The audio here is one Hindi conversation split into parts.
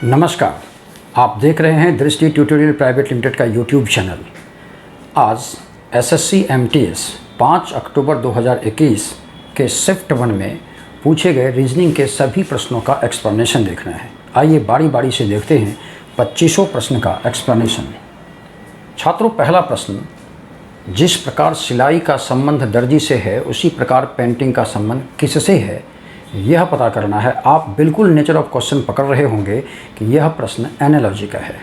नमस्कार, आप देख रहे हैं दृष्टि ट्यूटोरियल प्राइवेट लिमिटेड का यूट्यूब चैनल। आज एसएससी एमटीएस 5 अक्टूबर 2021 के शिफ्ट 1 में पूछे गए रीजनिंग के सभी प्रश्नों का एक्सप्लेनेशन देखना है। आइए बारी बारी से देखते हैं 2500 प्रश्न का एक्सप्लेनेशन। छात्रों, पहला प्रश्न, जिस प्रकार सिलाई का संबंध दर्जी से है उसी प्रकार पेंटिंग का संबंध किससे है, यह पता करना है। आप बिल्कुल नेचर ऑफ क्वेश्चन पकड़ रहे होंगे कि यह प्रश्न एनालॉजी का है,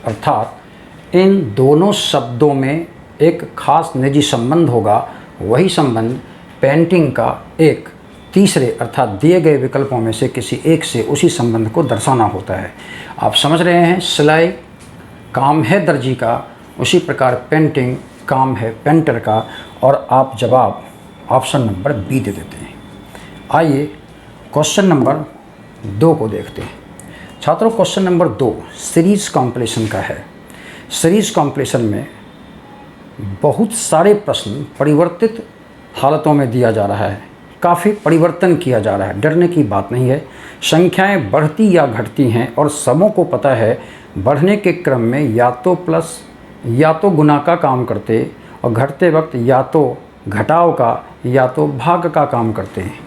अर्थात इन दोनों शब्दों में एक खास निजी संबंध होगा। वही संबंध पेंटिंग का एक तीसरे अर्थात दिए गए विकल्पों में से किसी एक से उसी संबंध को दर्शाना होता है। आप समझ रहे हैं, सिलाई काम है दर्जी का, उसी प्रकार पेंटिंग काम है पेंटर का, और आप जवाब ऑप्शन नंबर बी दे देते हैं। आइए क्वेश्चन नंबर 2 को देखते हैं। छात्रों, क्वेश्चन नंबर 2 सीरीज़ कॉम्प्लेशन का है। सीरीज़ कॉम्प्लेशन में बहुत सारे प्रश्न परिवर्तित हालतों में दिया जा रहा है, काफ़ी परिवर्तन किया जा रहा है। डरने की बात नहीं है। संख्याएं बढ़ती या घटती हैं और सबों को पता है बढ़ने के क्रम में या तो प्लस या तो गुना का काम करते और घटते वक्त या तो घटाव का या तो भाग का काम करते हैं।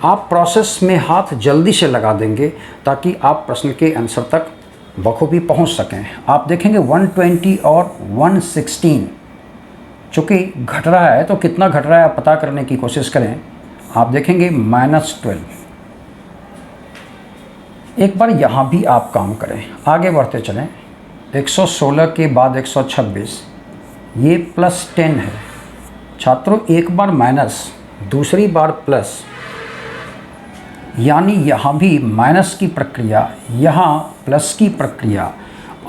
आप प्रोसेस में हाथ जल्दी से लगा देंगे ताकि आप प्रश्न के आंसर तक बखूबी पहुंच सकें। आप देखेंगे 120 और 116 चूँकि घट रहा है, तो कितना घट रहा है आप पता करने की कोशिश करें। आप देखेंगे -12। एक बार यहाँ भी आप काम करें, आगे बढ़ते चलें। 116 के बाद 126, ये +10 है। छात्रों, एक बार माइनस, दूसरी बार प्लस, यानी यहाँ भी माइनस की प्रक्रिया, यहाँ प्लस की प्रक्रिया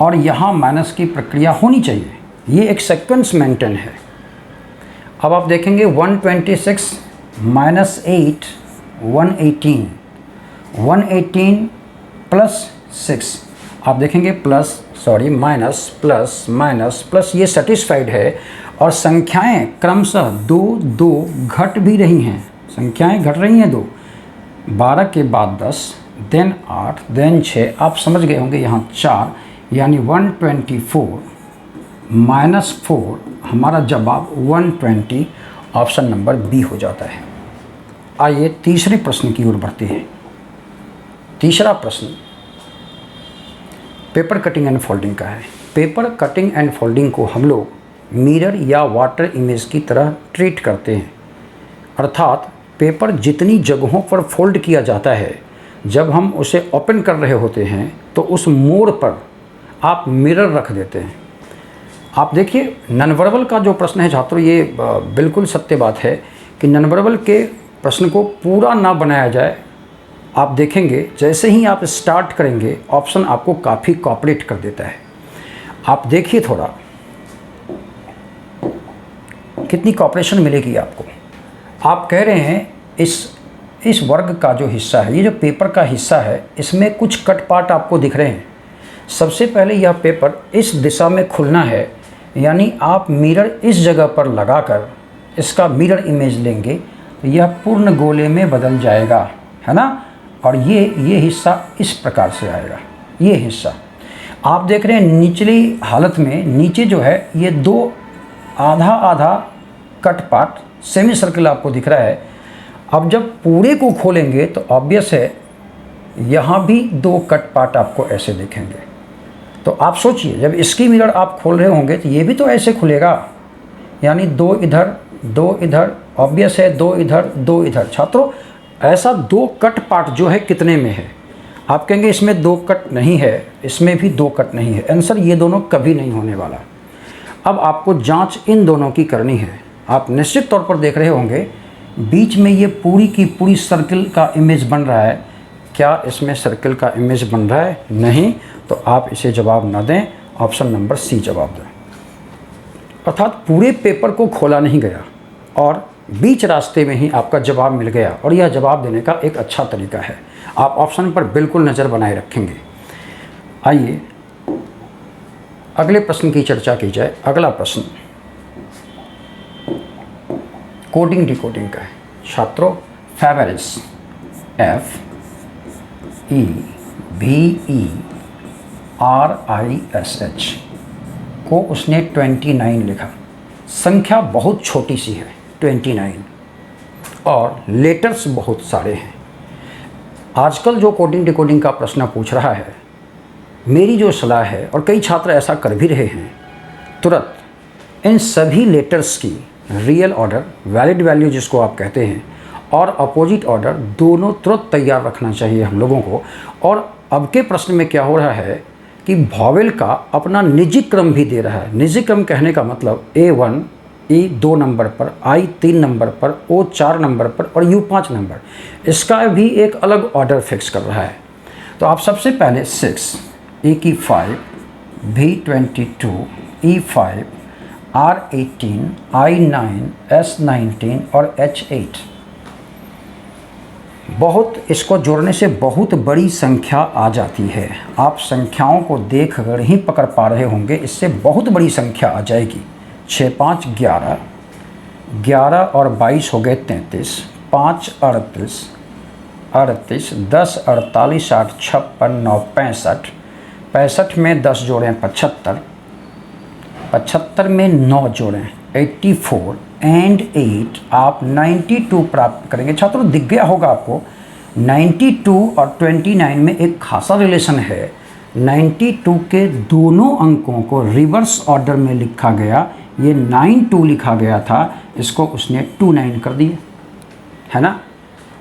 और यहाँ माइनस की प्रक्रिया होनी चाहिए। ये एक सीक्वेंस मेंटेन है। अब आप देखेंगे 126 -8 118, 118 + 6। आप देखेंगे माइनस प्लस माइनस प्लस, ये सेटिस्फाइड है और संख्याएं क्रमशः 2 2 घट भी रही हैं। संख्याएं घट रही हैं 2, 12 के बाद 10, देन 8, देन 6। आप समझ गए होंगे यहाँ 4, यानी 124 -4, हमारा जवाब 120 ऑप्शन नंबर बी हो जाता है। आइए तीसरे प्रश्न की ओर बढ़ते हैं। तीसरा प्रश्न पेपर कटिंग एंड फोल्डिंग का है। पेपर कटिंग एंड फोल्डिंग को हम लोग मिरर या वाटर इमेज की तरह ट्रीट करते हैं, अर्थात पेपर जितनी जगहों पर फोल्ड किया जाता है, जब हम उसे ओपन कर रहे होते हैं तो उस मोड़ पर आप मिरर रख देते हैं। आप देखिए, नॉन वर्बल का जो प्रश्न है छात्रों, ये बिल्कुल सत्य बात है कि नॉन वर्बल के प्रश्न को पूरा ना बनाया जाए। आप देखेंगे जैसे ही आप स्टार्ट करेंगे, ऑप्शन आपको काफ़ी कोऑपरेट कर देता है। आप देखिए थोड़ा कितनी कोऑपरेशन मिलेगी आपको। आप कह रहे हैं इस वर्ग का जो हिस्सा है, ये जो पेपर का हिस्सा है, इसमें कुछ कट पार्ट आपको दिख रहे हैं। सबसे पहले यह पेपर इस दिशा में खुलना है, यानी आप मिरर इस जगह पर लगाकर इसका मिरर इमेज लेंगे तो यह पूर्ण गोले में बदल जाएगा, है ना। और ये हिस्सा इस प्रकार से आएगा। ये हिस्सा आप देख रहे हैं निचली हालत में, नीचे जो है ये 2 आधा आधा कट पार्ट सेमी सर्कल आपको दिख रहा है। अब जब पूरे को खोलेंगे तो ऑब्वियस है यहाँ भी 2 कट पार्ट आपको ऐसे दिखेंगे। तो आप सोचिए, जब इसकी मिरर आप खोल रहे होंगे तो ये भी तो ऐसे खुलेगा, यानी 2 इधर 2 इधर, ऑब्वियस है 2 इधर 2 इधर। छात्रों, ऐसा 2 कट पार्ट जो है कितने में है? आप कहेंगे इसमें 2 कट नहीं है, इसमें भी 2 कट नहीं है। आंसर ये दोनों कभी नहीं होने वाला। अब आपको जांच इन दोनों की करनी है। आप निश्चित तौर पर देख रहे होंगे बीच में ये पूरी की पूरी सर्कल का इमेज बन रहा है। क्या इसमें सर्कल का इमेज बन रहा है? नहीं। तो आप इसे जवाब ना दें, ऑप्शन नंबर सी जवाब दें। अर्थात पूरे पेपर को खोला नहीं गया और बीच रास्ते में ही आपका जवाब मिल गया, और यह जवाब देने का एक अच्छा तरीका है। आप ऑप्शन पर बिल्कुल नज़र बनाए रखेंगे। आइए अगले प्रश्न की चर्चा की जाए। अगला प्रश्न कोडिंग डिकोडिंग का है। छात्रों, फैवेरिस FEVERIS RISH को उसने 29 लिखा। संख्या बहुत छोटी सी है 29 और लेटर्स बहुत सारे हैं। आजकल जो कोडिंग डिकोडिंग का प्रश्न पूछ रहा है, मेरी जो सलाह है, और कई छात्र ऐसा कर भी रहे हैं, तुरंत इन सभी लेटर्स की रियल ऑर्डर, वैलिड वैल्यू जिसको आप कहते हैं, और अपोजिट ऑर्डर दोनों तुरंत तैयार रखना चाहिए हम लोगों को। और अब के प्रश्न में क्या हो रहा है कि वॉवेल का अपना निजी क्रम भी दे रहा है। निजी क्रम कहने का मतलब A1 E 2 नंबर पर, I 3 नंबर पर, O 4 नंबर पर और U 5 नंबर, इसका भी एक अलग ऑर्डर फिक्स कर रहा है। तो आप सबसे पहले 6 E की 5, V 22, E 5, R 18, I 9, S 19 और H 8, बहुत इसको जोड़ने से बहुत बड़ी संख्या आ जाती है। आप संख्याओं को देख कर ही पकड़ पा रहे होंगे, इससे बहुत बड़ी संख्या आ जाएगी। 6 5 11, 11 और 22 हो गए 33, 5 38, 38, 10 48, 8 56, 9 65, 65 में 10 जोड़ें 75, 75 में 9 जोड़ें 84 एंड 8, आप 92 प्राप्त करेंगे। छात्रों दिख गया होगा आपको, 92 और 29 में एक खासा रिलेशन है। 92 के दोनों अंकों को रिवर्स ऑर्डर में लिखा गया, ये 92 लिखा गया था, इसको उसने 29 कर दिया, है ना।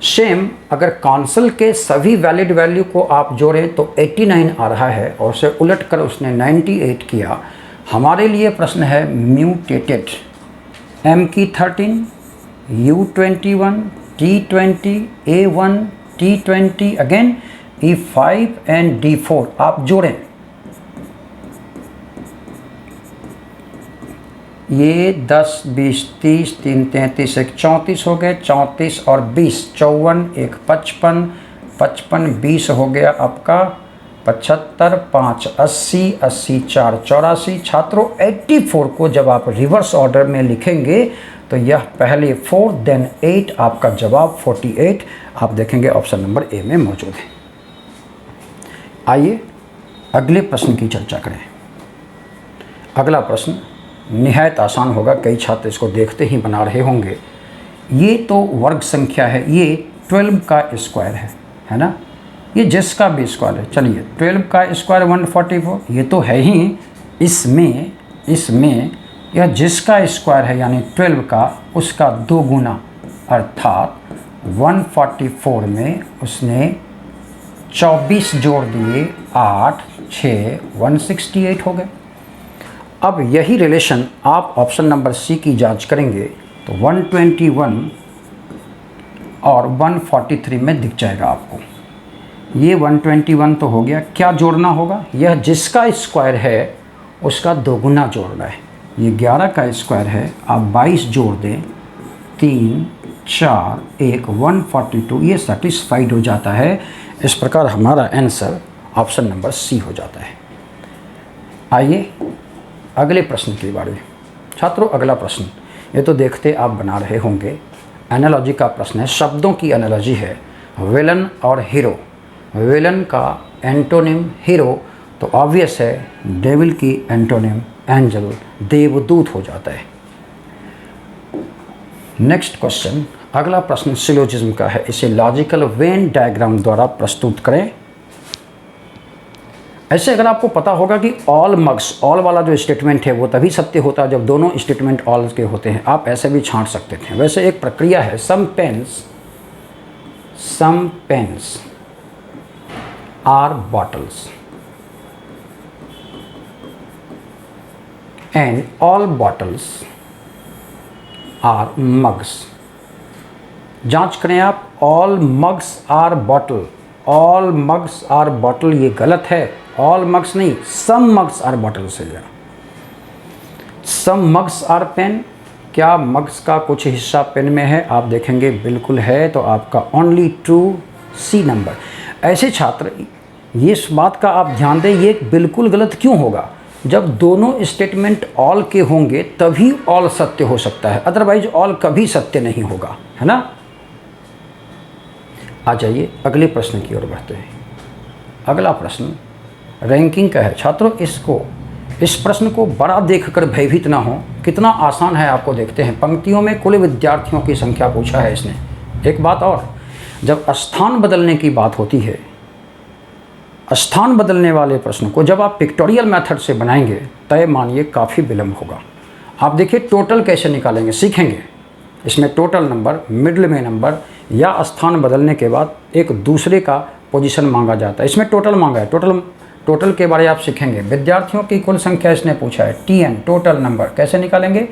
सेम अगर काउंसिल के सभी वैलिड वैल्यू को आप जोड़ें तो 89 आ रहा है, और उसे उलट कर उसने 98 किया। हमारे लिए प्रश्न है म्यूटेटेड, M की 13, U 21, T 20, A1, T 20, again E 5 and D 4 आप जोड़ें, ये 10 20 30 3 33 1 34 हो गए, 34 और 20 54, 1 55, 55 20 हो गया आपका 75, 5 80, 80 4 84। छात्रों 84 को जब आप रिवर्स ऑर्डर में लिखेंगे तो यह पहले 4 देन 8, आपका जवाब 48 आप देखेंगे ऑप्शन नंबर ए में मौजूद है। आइए अगले प्रश्न की चर्चा करें। अगला प्रश्न निहायत आसान होगा, कई छात्र इसको देखते ही बना रहे होंगे। ये तो वर्ग संख्या है, ये 12 का स्क्वायर है ना, ये जिसका भी स्क्वायर है। चलिए 12 का स्क्वायर 144, ये तो है ही। इसमें यह जिसका स्क्वायर है यानी 12 का, उसका 2 गुना, अर्थात 144 में उसने 24 जोड़ दिए, 8 6 168 हो गए। अब यही रिलेशन आप ऑप्शन नंबर सी की जांच करेंगे तो 121 और 143 में दिख जाएगा आपको। ये 121 तो हो गया, क्या जोड़ना होगा, यह जिसका स्क्वायर है उसका 2 गुना जोड़ना है। ये 11 का स्क्वायर है, आप 22 जोड़ दें, 3 4 1 142, ये सेटिस्फाइड हो जाता है। इस प्रकार हमारा आंसर ऑप्शन नंबर सी हो जाता है। आइए अगले प्रश्न की बारी। छात्रों अगला प्रश्न, ये तो देखते आप बना रहे होंगे, एनालॉजी का प्रश्न है, शब्दों की एनालॉजी है। विलन और हीरो, विलन का एंटोनिम हीरो, तो ऑब्वियस है डेविल की एंटोनिम एंजल, देवदूत हो जाता है। नेक्स्ट क्वेश्चन, अगला प्रश्न सिलोजिज्म का है, इसे लॉजिकल वेन डायग्राम द्वारा प्रस्तुत करें। ऐसे अगर आपको पता होगा कि ऑल मग्स, ऑल वाला जो स्टेटमेंट है वो तभी सत्य होता है जब दोनों स्टेटमेंट ऑल के होते हैं, आप ऐसे भी छांट सकते थे। वैसे एक प्रक्रिया है, some pens are bottles and all bottles are mugs. जांच करें आप, all mugs are bottle, all mugs are bottle ये गलत है, ऑल मग्स नहीं, सम मग्स आर बॉटल से जाए। सम मग्स आर पेन, क्या मग्स का कुछ हिस्सा पेन में है, आप देखेंगे बिल्कुल है, तो आपका ओनली ट्रू सी नंबर। ऐसे छात्र ये इस बात का आप ध्यान दें, ये बिल्कुल गलत क्यों होगा, जब दोनों स्टेटमेंट ऑल के होंगे तभी ऑल सत्य हो सकता है, अदरवाइज ऑल कभी सत्य नहीं होगा, है ना। आ जाइए अगले प्रश्न की ओर बढ़ते हैं। अगला प्रश्न, रैंकिंग का है। छात्रों इस प्रश्न को बड़ा देखकर भयभीत ना हो, कितना आसान है आपको देखते हैं। पंक्तियों में कुल विद्यार्थियों की संख्या पूछा है इसने। एक बात और, जब स्थान बदलने की बात होती है, स्थान बदलने वाले प्रश्न को जब आप पिक्टोरियल मेथड से बनाएंगे, तय मानिए काफ़ी विलम्ब होगा। आप देखिए टोटल कैसे निकालेंगे, सीखेंगे। इसमें टोटल नंबर, मिडल में नंबर या स्थान बदलने के बाद एक दूसरे का पोजीशन मांगा जाता है। इसमें टोटल मांगा है, टोटल के बारे में आप सीखेंगे। विद्यार्थियों की कुल संख्या इसने पूछा है, TN टोटल नंबर कैसे निकालेंगे।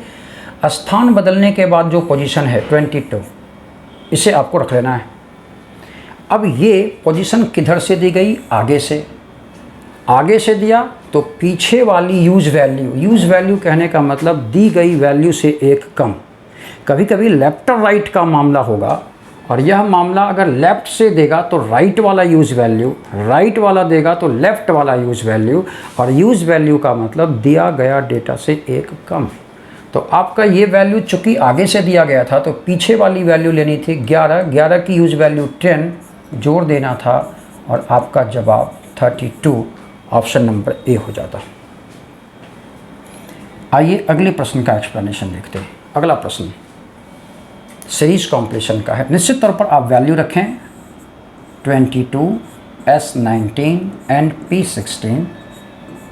स्थान बदलने के बाद जो पोजीशन है 22, इसे आपको रख लेना है। अब ये पोजीशन किधर से दी गई, आगे से दिया तो पीछे वाली यूज़ वैल्यू कहने का मतलब दी गई वैल्यू से एक कम। कभी कभी लेफ्ट और राइट का मामला होगा, और यह मामला अगर लेफ़्ट से देगा तो राइट वाला यूज़ वैल्यू, राइट वाला देगा तो लेफ़्ट वाला यूज़ वैल्यू, और यूज़ वैल्यू का मतलब दिया गया डेटा से एक कम। तो आपका ये वैल्यू चूँकि आगे से दिया गया था तो पीछे वाली वैल्यू लेनी थी 11 की यूज़ वैल्यू 10 जोड़ देना था, और आपका जवाब 32 ऑप्शन नंबर ए हो जाता। आइए अगले प्रश्न का एक्सप्लेनेशन देखते हैं। अगला प्रश्न सीरीज कॉम्प्लेशन का है। निश्चित तौर पर आप वैल्यू रखें 22, S19, and P16,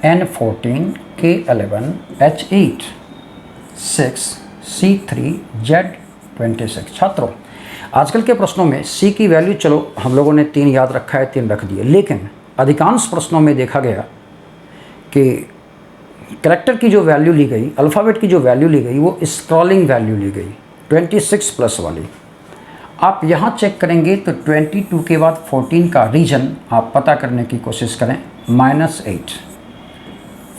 N14, K11, H8, 6, C3, Z26। छात्रों आजकल के प्रश्नों में C की वैल्यू चलो हम लोगों ने 3 याद रखा है, 3 रख दिए, लेकिन अधिकांश प्रश्नों में देखा गया कि कैरेक्टर की जो वैल्यू ली गई, अल्फ़ाबेट की जो वैल्यू ली गई, वो स्क्रॉलिंग वैल्यू ली गई 26 प्लस वाली। आप यहाँ चेक करेंगे तो 22 के बाद 14 का रीजन आप पता करने की कोशिश करें, -8।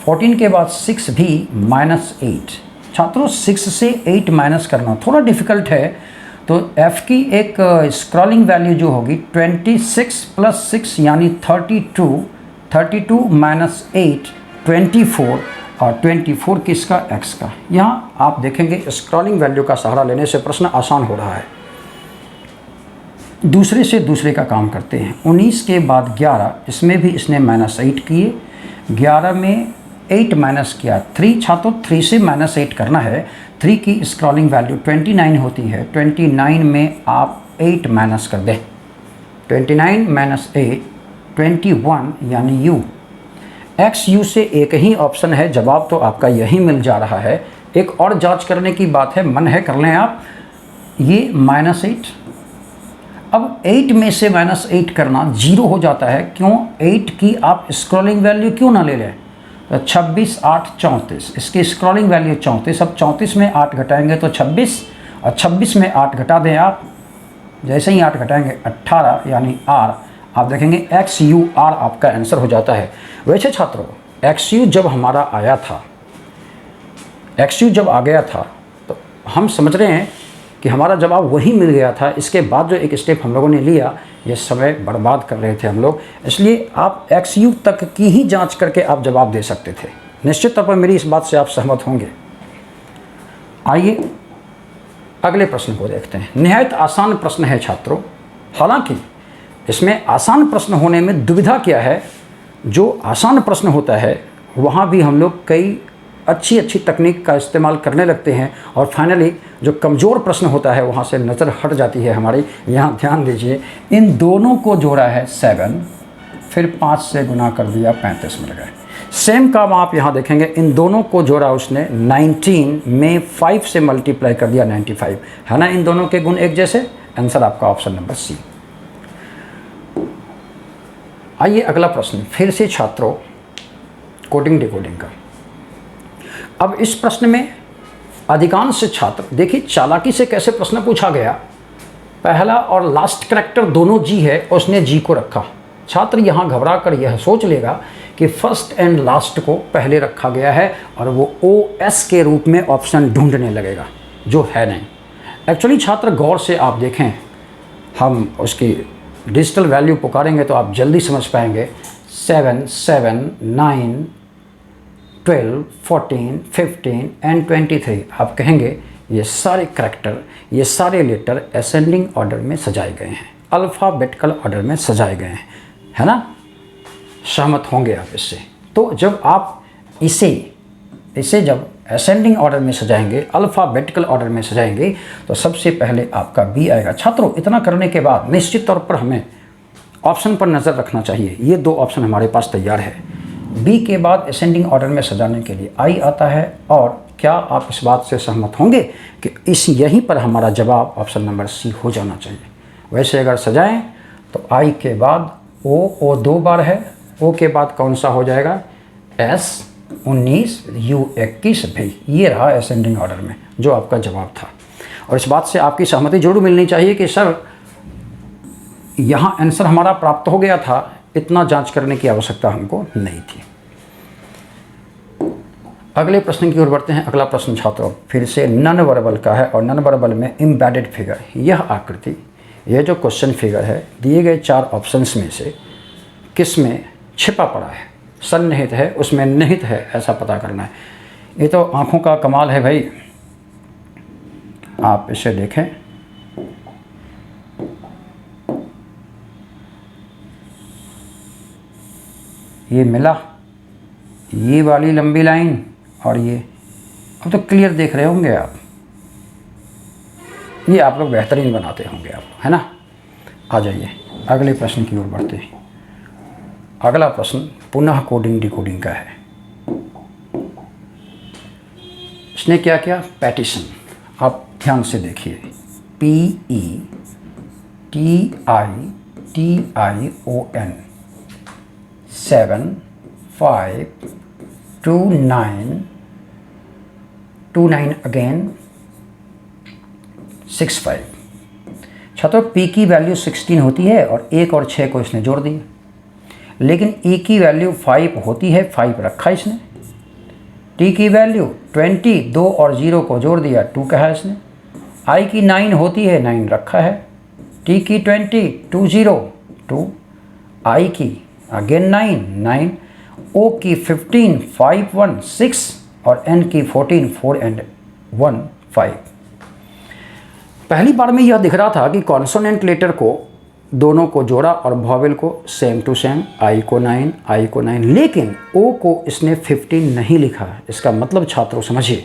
14 के बाद 6 भी -8। छात्रों 6 से 8 माइनस करना थोड़ा डिफ़िकल्ट है, तो F की एक स्क्रॉलिंग वैल्यू जो होगी 26 प्लस 6 यानी 32 माइनस 8 24, और 24 किसका, X का। यहाँ आप देखेंगे स्क्रॉलिंग वैल्यू का सहारा लेने से प्रश्न आसान हो रहा है। दूसरे से दूसरे का काम करते हैं। 19 के बाद 11, इसमें भी इसने -8 किए, 11 में 8 माइनस किया 3। छात्रों 3 से -8 करना है। 3 की स्क्रॉलिंग वैल्यू 29 होती है, 29 में आप 8 माइनस कर दें, 29 माइनस 8 21 यानी U। XU से एक ही ऑप्शन है, जवाब तो आपका यही मिल जा रहा है। एक और जांच करने की बात है, मन है कर लें आप, ये -8। अब 8 में से -8 करना 0 हो जाता है, क्यों, 8 की आप स्क्रॉलिंग वैल्यू क्यों ना ले लें। 26, 8, 34, इसकी स्क्रॉलिंग वैल्यू 34। अब 34 में 8 घटाएंगे तो 26, और 26 में 8 घटा दें आप, जैसे ही 8 घटाएंगे 18 यानी R। आप देखेंगे XUR आपका आंसर हो जाता है। वैसे छात्रों XU जब हमारा आया था, XU जब आ गया था तो हम समझ रहे हैं कि हमारा जवाब वही मिल गया था। इसके बाद जो एक स्टेप हम लोगों ने लिया, ये समय बर्बाद कर रहे थे हम लोग, इसलिए आप XU तक की ही जांच करके आप जवाब दे सकते थे। निश्चित तौर पर मेरी इस बात से आप सहमत होंगे। आइए अगले प्रश्न को देखते हैं। निहायत आसान प्रश्न है छात्रों, हालांकि इसमें आसान प्रश्न होने में दुविधा क्या है, जो आसान प्रश्न होता है वहाँ भी हम लोग कई अच्छी तकनीक का इस्तेमाल करने लगते हैं, और फाइनली जो कमज़ोर प्रश्न होता है वहाँ से नज़र हट जाती है हमारी। यहाँ ध्यान दीजिए, इन दोनों को जोड़ा है 7, फिर 5 से गुना कर दिया 35 मिल गए। सेम काम आप यहाँ देखेंगे, इन दोनों को जोड़ा उसने 19 में 5 से मल्टीप्लाई कर दिया 95, है ना। इन दोनों के गुण एक जैसे, आंसर आपका ऑप्शन नंबर C। आइए अगला प्रश्न, फिर से छात्रों कोडिंग डिकोडिंग का। अब इस प्रश्न में अधिकांश छात्र, देखिए चालाकी से कैसे प्रश्न पूछा गया। पहला और लास्ट कैरेक्टर दोनों G है, उसने G को रखा। छात्र यहाँ घबरा कर यह सोच लेगा कि फर्स्ट एंड लास्ट को पहले रखा गया है, और वो OS के रूप में ऑप्शन ढूंढने लगेगा, जो है नहीं। एक्चुअली छात्र गौर से आप देखें, हम उसकी डिजिटल वैल्यू पुकारेंगे तो आप जल्दी समझ पाएंगे। 7, 7, 9, 12, 14, 15 एंड 23। आप कहेंगे ये सारे करैक्टर, ये सारे लेटर असेंडिंग ऑर्डर में सजाए गए हैं, अल्फ़ाबेटिकल ऑर्डर में सजाए गए हैं, है ना। सहमत होंगे आप इससे। तो जब आप इसे जब असेंडिंग ऑर्डर में सजाएंगे, अल्फ़ाबेटिकल ऑर्डर में सजाएंगे, तो सबसे पहले आपका बी आएगा। छात्रों, इतना करने के बाद निश्चित तौर पर हमें ऑप्शन पर नज़र रखना चाहिए। ये 2 ऑप्शन हमारे पास तैयार है। बी के बाद असेंडिंग ऑर्डर में सजाने के लिए आई आता है। और क्या आप इस बात से सहमत होंगे कि यहीं पर हमारा जवाब ऑप्शन नंबर सी हो जाना चाहिए। वैसे अगर सजाएं तो आई के बाद ओ 2 बार है, ओ के बाद कौन सा हो जाएगा, एस 19, यू 21। भाई ये रहा असेंडिंग ऑर्डर में जो आपका जवाब था। और इस बात से आपकी सहमति जरूर मिलनी चाहिए कि सर यहाँ आंसर हमारा प्राप्त हो गया था, इतना जांच करने की आवश्यकता हमको नहीं थी। अगले प्रश्न की ओर बढ़ते हैं। अगला प्रश्न छात्रों फिर से नॉन वर्बल का है और नॉन वर्बल में एम्बेडेड फिगर। यह आकृति, यह जो क्वेश्चन फिगर है, दिए गए 4 ऑप्शंस में से किस में छिपा पड़ा है, सन्निहित है, उसमें निहित है, ऐसा पता करना है। ये तो आंखों का कमाल है भाई। आप इसे देखें, ये मिला, ये वाली लंबी लाइन और ये, अब तो क्लियर देख रहे होंगे आप। ये आप लोग बेहतरीन बनाते होंगे आप, है ना। आ जाइए अगले प्रश्न की ओर बढ़ते हैं। अगला प्रश्न पुनः कोडिंग डिकोडिंग का है। इसने क्या किया, पैटिशन। आप ध्यान से देखिए, PETITION 7 5 2 9 2 9 अगेन 6 5। छात्रों P की वैल्यू 16 होती है और 1 और 6 को इसने जोड़ दिया, लेकिन E की वैल्यू 5 होती है, 5 रखा इसने। T की वैल्यू 20, 2 और 0 को जोड़ दिया, 2 कहा इसने। I की 9 होती है, 9 रखा है। T की 20, 2 0 2, I की अगेन 9 9, O की 15 5 1 6 और N की 14 4 एंड 1 5। पहली बार में यह दिख रहा था कि कॉन्सोनेंट लेटर को दोनों को जोड़ा और वॉवेल को सेम टू सेम, आई को 9, लेकिन ओ को इसने 15 नहीं लिखा। इसका मतलब छात्रों समझिए,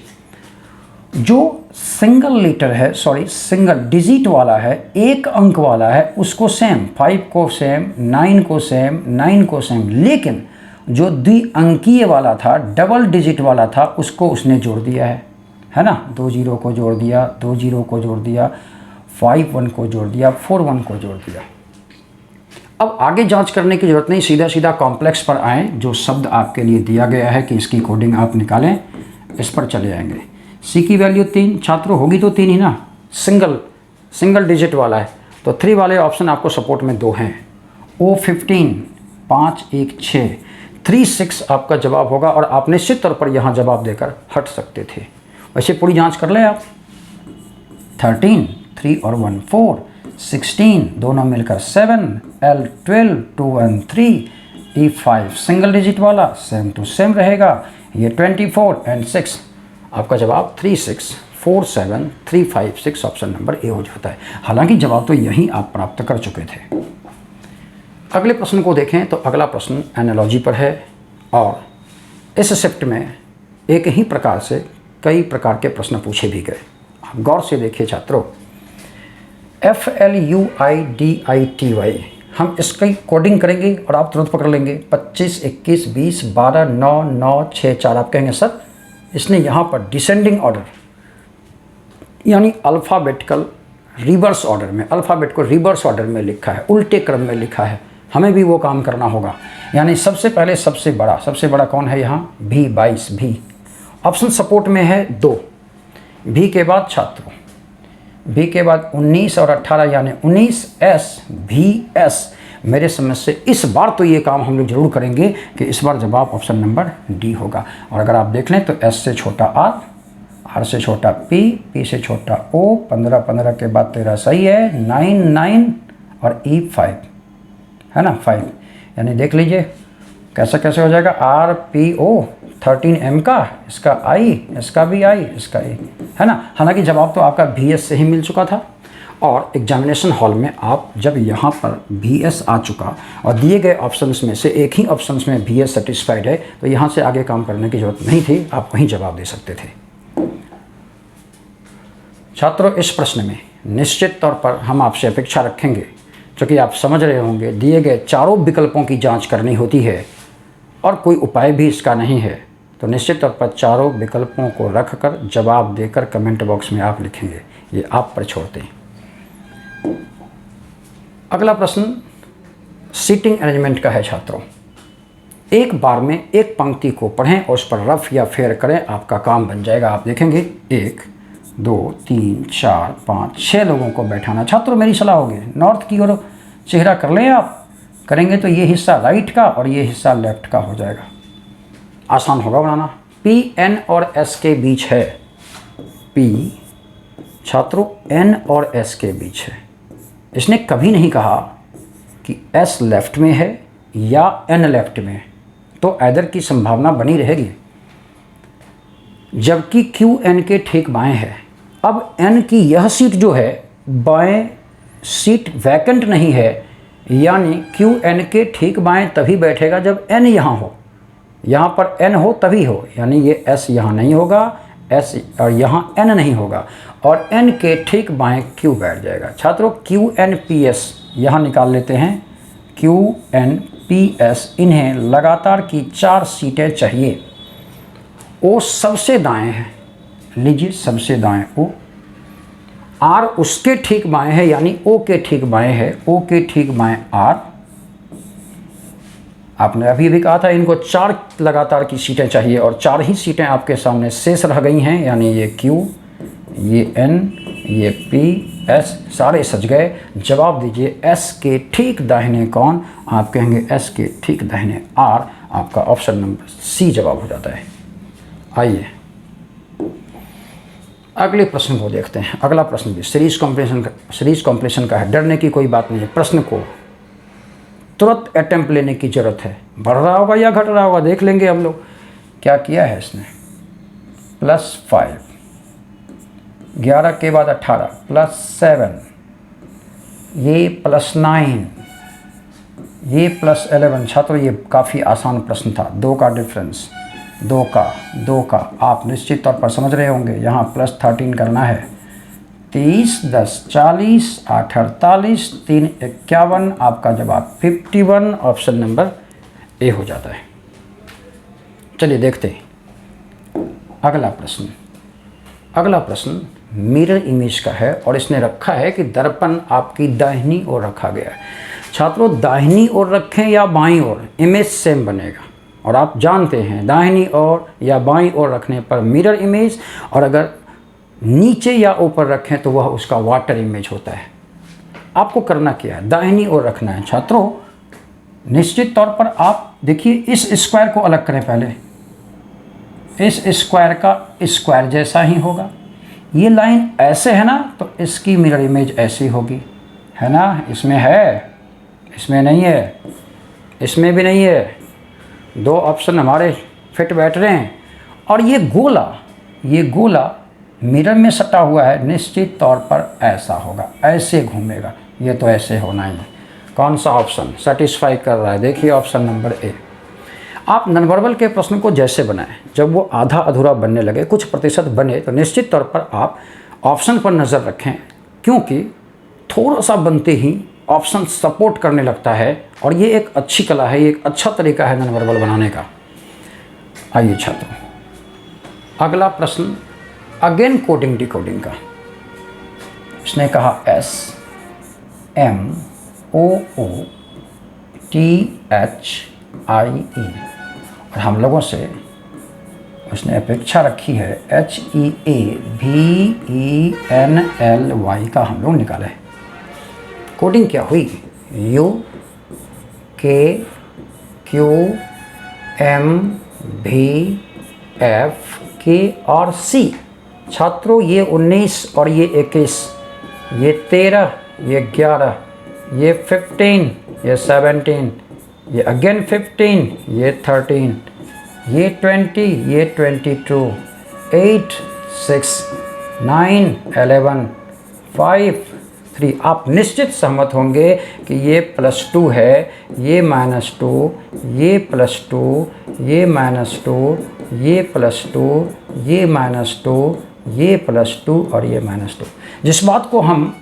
जो सिंगल लेटर है, सिंगल डिजिट वाला है, 1 अंक वाला है, उसको सेम, 5 को सेम, 9 को सेम, 9 को सेम, लेकिन जो द्विअंकीय वाला था, डबल डिजिट वाला था, उसको उसने जोड़ दिया है ना। 2 0 को जोड़ दिया, 2 0 को जोड़ दिया, 5 1 को जोड़ दिया, 4 1 को जोड़ दिया। अब आगे जांच करने की जरूरत नहीं, सीधा सीधा कॉम्प्लेक्स पर आएँ। जो शब्द आपके लिए दिया गया है कि इसकी कोडिंग आप निकालें, इस पर चले आएंगे। सी की वैल्यू 3, छात्रों होगी तो 3 ही ना, सिंगल डिजिट वाला है, तो 3 वाले ऑप्शन आपको सपोर्ट में 2 हैं। O 15 5 1 6 3 6 आपका जवाब होगा और आप निश्चित तौर पर यहाँ जवाब देकर हट सकते थे। वैसे पूरी जांच कर लें आप। 13 3 और 1 4, 16 दोनों मिलकर 7, L 12 2 1 3, E 5 सिंगल डिजिट वाला सेम टू सेम रहेगा, ये 24 एंड 6। आपका जवाब 3 6 4 7 3 5 6 ऑप्शन नंबर ए हो जाता है। हालांकि जवाब तो यहीं आप प्राप्त कर चुके थे। अगले प्रश्न को देखें तो अगला प्रश्न एनालॉजी पर है और इस शिफ्ट में एक ही प्रकार से कई प्रकार के प्रश्न पूछे भी गए। आप गौर से देखिए छात्रों, FLUIDITY हम इसकी कोडिंग करेंगे और आप तुरंत पकड़ लेंगे। 25 21 20 12 9 9 6 4। आप कहेंगे सर इसने यहाँ पर डिसेंडिंग ऑर्डर यानी अल्फ़ाबेटिकल रिवर्स ऑर्डर में, अल्फ़ाबेट को रिवर्स ऑर्डर में लिखा है, उल्टे क्रम में लिखा है। हमें भी वो काम करना होगा, यानी सबसे पहले सबसे बड़ा कौन है यहाँ, भी 22 भी। ऑप्शन सपोर्ट में है 2, भी के बाद छात्रों, भी के बाद 19 और 18 यानी 19 S भी S। मेरे समझ से इस बार तो ये काम हम लोग जरूर करेंगे कि इस बार जवाब ऑप्शन नंबर डी होगा। और अगर आप देख लें तो S से छोटा R, R से छोटा P, P से छोटा O, 15 15 के बाद 13 सही है, 9 9 और E 5 है ना, 5। यानी देख लीजिए कैसे हो जाएगा, R P O 13 M का, इसका I, इसका भी I, इसका A, है ना। हालांकि जवाब तो आपका VS से ही मिल चुका था। और एग्जामिनेशन हॉल में आप जब यहाँ पर BS आ चुका और दिए गए ऑप्शंस में से एक ही ऑप्शंस में BS सेटिस्फाइड है तो यहाँ से आगे काम करने की ज़रूरत नहीं थी, आप वहीं जवाब दे सकते थे। छात्रों, इस प्रश्न में निश्चित तौर पर हम आपसे अपेक्षा रखेंगे, क्योंकि आप समझ रहे होंगे दिए गए चारों विकल्पों की जांच करनी होती है और कोई उपाय भी इसका नहीं है, तो निश्चित तौर पर चारों विकल्पों को रखकर जवाब देकर कमेंट बॉक्स में आप लिखेंगे, ये आप पर छोड़ते हैं। अगला प्रश्न सीटिंग अरेंजमेंट का है। छात्रों, एक बार में एक पंक्ति को पढ़ें और उस पर रफ या फेयर करें, आपका काम बन जाएगा। आप देखेंगे 1 2 3 4 5 6 लोगों को बैठाना। छात्रों, मेरी सलाह होगी नॉर्थ की ओर चेहरा कर लें। आप करेंगे तो ये हिस्सा राइट का और ये हिस्सा लेफ्ट का हो जाएगा, आसान होगा बनाना। P N और S के बीच है। P छात्रों N और S के बीच है। इसने कभी नहीं कहा कि S लेफ्ट में है या N लेफ्ट में है, तो ऐदर की संभावना बनी रहेगी, जबकि Q N के ठीक बाएं है। अब N की यह सीट जो है बाएं सीट वैकेंट नहीं है, यानी Q N के ठीक बाएं तभी बैठेगा जब N यहाँ हो। यहाँ पर N हो तभी हो, यानी ये S यहाँ नहीं होगा, S और यहाँ N नहीं होगा, और N के ठीक बाएं Q बैठ जाएगा। छात्रों, Q N P S यहाँ निकाल लेते हैं। Q N P S इन्हें लगातार की 4 सीटें चाहिए। O सबसे दाएं है, लीजिए सबसे दाएं O। R उसके ठीक बाएं है, यानी O के ठीक बाएं है, O के ठीक बाएं R। आपने अभी भी कहा था इनको 4 लगातार की सीटें चाहिए और 4 ही सीटें आपके सामने शेष रह गई हैं, यानी ये Q, ये N, ये P, S सारे सज गए। जवाब दीजिए S के ठीक दाहिने कौन? आप कहेंगे S के ठीक दाहिने R। आपका ऑप्शन नंबर C जवाब हो जाता है। आइए अगले प्रश्न को देखते हैं। अगला प्रश्न भी सीरीज कॉम्प्लीशन का है। डरने की कोई बात नहीं है, प्रश्न को तुरंत अटेम्प्ट लेने की ज़रूरत है। बढ़ रहा होगा या घट रहा होगा देख लेंगे हम लोग। क्या किया है इसने? +5, 11 के बाद 18, +7, ये +9, ये +11। छात्रों, ये काफ़ी आसान प्रश्न था। 2 का डिफरेंस, 2 का आप निश्चित तौर पर समझ रहे होंगे। यहाँ +13 करना है। 30, 10, 40, 8, 48, 3, 51। आपका जवाब 51 ऑप्शन नंबर ए हो जाता है। चलिए देखते हैं अगला प्रश्न मिरर इमेज का है और इसने रखा है कि दर्पण आपकी दाहिनी ओर रखा गया है। छात्रों, दाहिनी ओर रखें या बाईं ओर, इमेज सेम बनेगा। और आप जानते हैं दाहिनी ओर या बाईं ओर रखने पर मिरर इमेज, और अगर नीचे या ऊपर रखें तो वह उसका वाटर इमेज होता है। आपको करना क्या है? दाहिनी ओर रखना है। छात्रों, निश्चित तौर पर आप देखिए इस स्क्वायर को अलग करें पहले। इस स्क्वायर का स्क्वायर जैसा ही होगा। ये लाइन ऐसे है ना, तो इसकी मिरर इमेज ऐसी होगी, है ना? इसमें है, इसमें नहीं है, इसमें भी नहीं है। 2 ऑप्शन हमारे फिट बैठ रहे हैं। और ये गोला मिरर में सटा हुआ है, निश्चित तौर पर ऐसा होगा, ऐसे घूमेगा। ये तो ऐसे होना ही है। कौन सा ऑप्शन सेटिस्फाई कर रहा है? देखिए ऑप्शन नंबर ए। आप नॉनवर्बल के प्रश्न को जैसे बनाएं, जब वो आधा अधूरा बनने लगे, कुछ प्रतिशत बने, तो निश्चित तौर पर आप ऑप्शन पर नज़र रखें, क्योंकि थोड़ा सा बनते ही ऑप्शन सपोर्ट करने लगता है। और ये एक अच्छी कला है, ये एक अच्छा तरीका है नॉनवर्बल बनाने का। आइए छात्रों, अगला प्रश्न अगेन कोडिंग डिकोडिंग का। इसने कहा SMOOTHIE और हम लोगों से उसने अपेक्षा रखी है HEAVENLY का हम लोग निकाले। कोडिंग क्या हुई? U K Q M V F K और C। छात्रों, ये 19 और ये 21, ये 13, ये 11, ये 15, ये 17, ये अगेन 15, ये 13, ये 20, ये 22, 8, 6, 9, 11, 5, 3। आप निश्चित सहमत होंगे कि ये +2 है, ये -2, ये +2, ये -2, ये +2, ये -2, ये +2 और ये -2। जिस बात को हम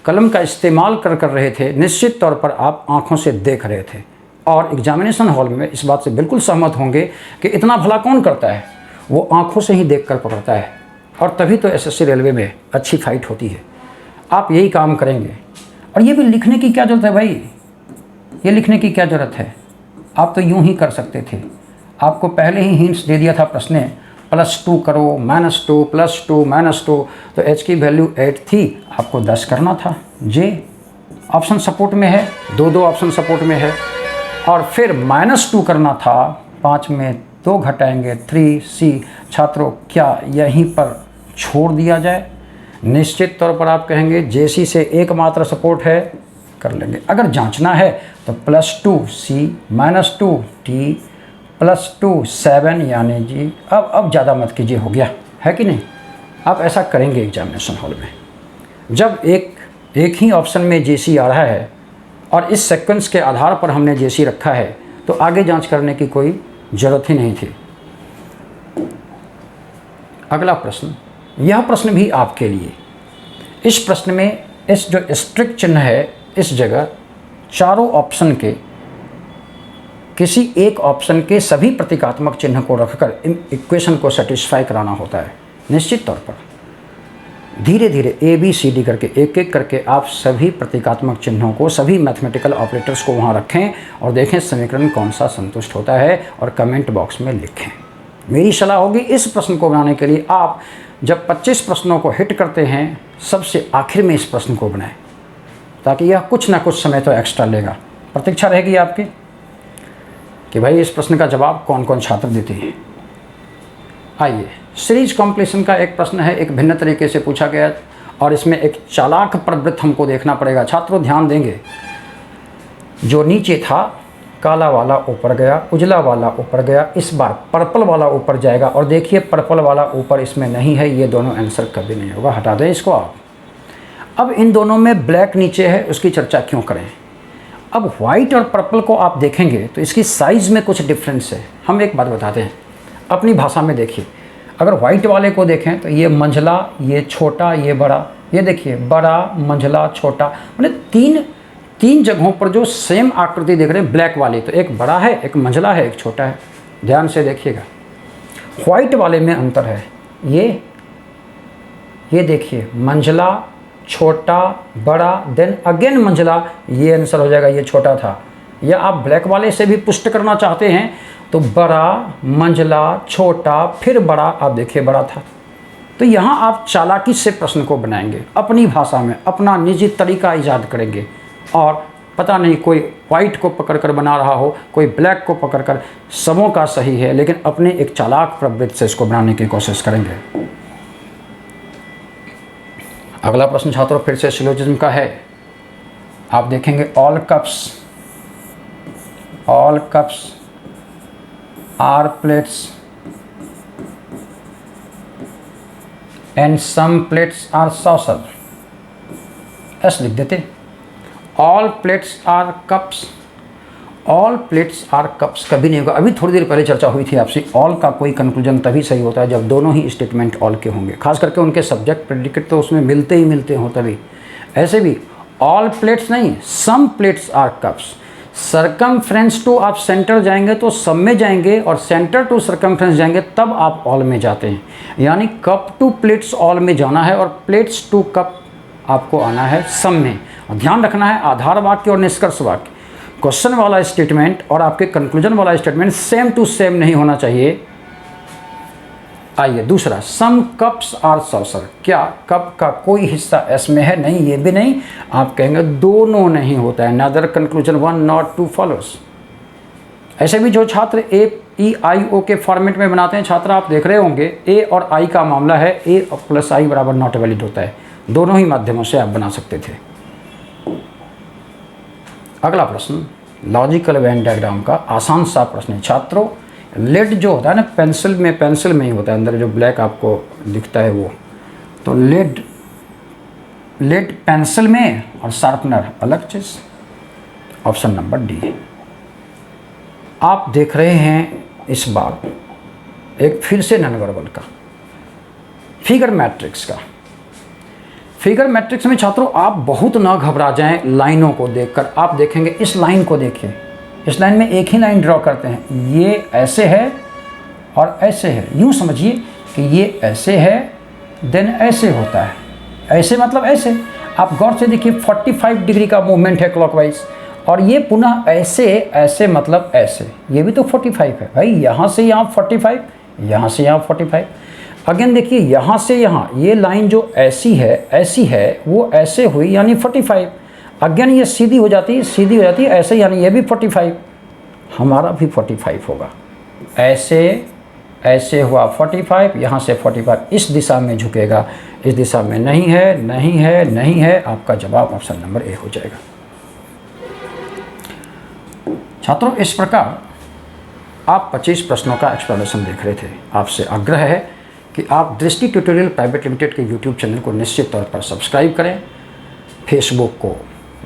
कलम का इस्तेमाल कर रहे थे, निश्चित तौर पर आप आँखों से देख रहे थे और एग्जामिनेशन हॉल में इस बात से बिल्कुल सहमत होंगे कि इतना भला कौन करता है, वो आँखों से ही देखकर पकड़ता है। और तभी तो एसएससी रेलवे में अच्छी फाइट होती है। आप यही काम करेंगे। और ये भी लिखने की क्या ज़रूरत है भाई, ये लिखने की क्या ज़रूरत है, आप तो यूं ही कर सकते थे। आपको पहले ही हिंट्स दे दिया था प्रश्न ने, +2 करो, -2, +2, -2, तो h की वैल्यू 8 थी, आपको 10 करना था। जे ऑप्शन सपोर्ट में है, दो ऑप्शन सपोर्ट में है। और फिर -2 करना था, 5 में 2 घटाएंगे 3C। छात्रों क्या यहीं पर छोड़ दिया जाए? निश्चित तौर पर आप कहेंगे जेसी से एकमात्र सपोर्ट है, कर लेंगे। अगर जांचना है तो +2C -2T +2 7 यानी जी अब ज़्यादा मत कीजिए, हो गया है कि नहीं। आप ऐसा करेंगे एग्जामिनेशन हॉल में। जब एक ही ऑप्शन में जेसी आ रहा है और इस सीक्वेंस के आधार पर हमने जेसी रखा है, तो आगे जांच करने की कोई ज़रूरत ही नहीं थी। अगला प्रश्न, यह प्रश्न भी आपके लिए। इस प्रश्न में इस जो स्ट्रिक चिन्ह है, इस जगह चारों ऑप्शन के किसी एक ऑप्शन के सभी प्रतीकात्मक चिन्ह को रखकर इन इक्वेशन को सेटिस्फाई कराना होता है। निश्चित तौर पर धीरे धीरे ABCD करके एक एक करके आप सभी प्रतीकात्मक चिन्हों को, सभी मैथमेटिकल ऑपरेटर्स को वहाँ रखें और देखें समीकरण कौन सा संतुष्ट होता है और कमेंट बॉक्स में लिखें। मेरी सलाह होगी इस प्रश्न को बनाने के लिए आप जब 25 प्रश्नों को हिट करते हैं, सबसे आखिर में इस प्रश्न को बनाएं, ताकि यह कुछ ना कुछ समय तो एक्स्ट्रा लेगा। प्रतीक्षा रहेगी आपकी कि भाई इस प्रश्न का जवाब कौन कौन छात्र देते हैं। आइए, सीरीज कॉम्प्लीशन का एक प्रश्न है, एक भिन्न तरीके से पूछा गया और इसमें एक चालाक प्रवृत्ति हमको देखना पड़ेगा। छात्रों ध्यान देंगे, जो नीचे था काला वाला ऊपर गया, उजला वाला ऊपर गया, इस बार पर्पल वाला ऊपर जाएगा। और देखिए पर्पल वाला ऊपर इसमें नहीं है, ये दोनों आंसर कभी नहीं होगा, हटा दें इसको आप। अब इन दोनों में ब्लैक नीचे है, उसकी चर्चा क्यों करें। अब व्हाइट और पर्पल को आप देखेंगे तो इसकी साइज़ में कुछ डिफरेंस है। हम एक बात बताते हैं, अपनी भाषा में देखिए। अगर व्हाइट वाले को देखें तो ये मंझला, ये छोटा, ये बड़ा। ये देखिए बड़ा, मंझला, छोटा, मतलब तीन जगहों पर जो सेम आकृति देख रहे हैं ब्लैक वाले, तो एक बड़ा है, एक मंझला है, एक छोटा है। ध्यान से देखिएगा, व्हाइट वाले में अंतर है। ये देखिए मंझला, छोटा, बड़ा, देन अगेन मंझला, ये आंसर हो जाएगा, ये छोटा था। या आप ब्लैक वाले से भी पुष्ट करना चाहते हैं तो बड़ा, मंझला, छोटा, फिर बड़ा, आप देखिए बड़ा था। तो यहाँ आप चालाकी से प्रश्न को बनाएंगे, अपनी भाषा में अपना निजी तरीका ईजाद करेंगे। और पता नहीं कोई वाइट को पकड़कर बना रहा हो, कोई ब्लैक को पकड़कर, सबों का सही है, लेकिन अपने एक चालाक प्रवृत्ति से इसको बनाने की कोशिश करेंगे। अगला प्रश्न छात्रों फिर से सिलोजिज्म का है। आप देखेंगे all cups are plates and some plates are saucer. ऐसे लिख देते, all plates are cups. All plates are cups कभी नहीं होगा। अभी थोड़ी देर पहले चर्चा हुई थी आपसे, ऑल का कोई कंक्लूजन तभी सही होता है जब दोनों ही स्टेटमेंट ऑल के होंगे, खास करके उनके सब्जेक्ट प्रेडिकेट तो उसमें मिलते ही मिलते हों तभी। ऐसे भी ऑल प्लेट्स नहीं, some plates are cups. Circumference to आप सेंटर जाएंगे तो सब में जाएंगे, और सेंटर टू सरकमफ्रेंस जाएंगे तब आप ऑल में जाते हैं। यानी कप टू प्लेट्स ऑल में जाना है और प्लेट्स टू कप आपको आना है सम में। और ध्यान रखना है आधार वाक्य और निष्कर्ष वाक्य, क्वेश्चन वाला स्टेटमेंट और आपके कंक्लूजन वाला स्टेटमेंट सेम टू सेम नहीं होना चाहिए। आइए दूसरा, सम कप्स आर सॉसर। क्या कप का कोई हिस्सा एस में है? नहीं, ये भी नहीं। आप कहेंगे दोनों नहीं होता है, neither conclusion one not two follows. ऐसे भी जो छात्र AEIO के फॉर्मेट में बनाते हैं, छात्र आप देख रहे होंगे A और I का मामला है, A + I बराबर नॉट वैलिड होता है। दोनों ही माध्यमों से आप बना सकते थे। अगला प्रश्न लॉजिकल वेन डायग्राम का आसान सा प्रश्न है। छात्रों लेड जो होता है ना, पेंसिल में ही होता है, अंदर जो ब्लैक आपको दिखता है वो, तो लेड लेड पेंसिल में और शार्पनर अलग चीज़। Option number D. आप देख रहे हैं इस बार एक फिर से नॉन वर्बल का फिगर मैट्रिक्स का। फिगर मैट्रिक्स में छात्रों आप बहुत ना घबरा जाएं लाइनों को देखकर। आप देखेंगे इस लाइन को, देखिए इस लाइन में एक ही लाइन ड्रॉ करते हैं, ये ऐसे है और ऐसे है। यूँ समझिए कि ये ऐसे है देन ऐसे होता है, ऐसे मतलब ऐसे। आप गौर से देखिए 45 डिग्री का मूवमेंट है क्लॉकवाइज, और ये पुनः ऐसे ऐसे मतलब ऐसे, ये भी तो 45 है भाई। यहाँ से यहाँ 45, यहाँ से यहाँ 45। अगेन देखिए यहाँ से यहाँ ये लाइन जो ऐसी है वो ऐसे हुई यानी 45। अगेन ये सीधी हो जाती है ऐसे, यानी ये भी 45, हमारा भी 45 होगा। ऐसे ऐसे हुआ 45, यहाँ से 45 इस दिशा में झुकेगा, इस दिशा में नहीं है, नहीं है, नहीं है। आपका जवाब ऑप्शन नंबर ए हो जाएगा। छात्रों इस प्रकार आप 25 प्रश्नों का एक्सप्लेनेशन देख रहे थे। आपसे आग्रह है कि आप दृष्टि ट्यूटोरियल प्राइवेट लिमिटेड के यूट्यूब चैनल को निश्चित तौर पर सब्सक्राइब करें, फेसबुक को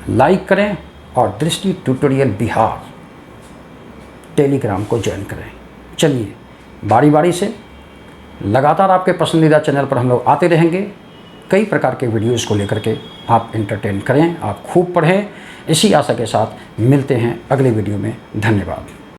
लाइक करें और दृष्टि ट्यूटोरियल बिहार टेलीग्राम को ज्वाइन करें। चलिए बारी बारी से लगातार आपके पसंदीदा चैनल पर हम लोग आते रहेंगे। कई प्रकार के वीडियोज़ को लेकर के आप एंटरटेन करें, आप खूब पढ़ें। इसी आशा के साथ मिलते हैं अगले वीडियो में। धन्यवाद।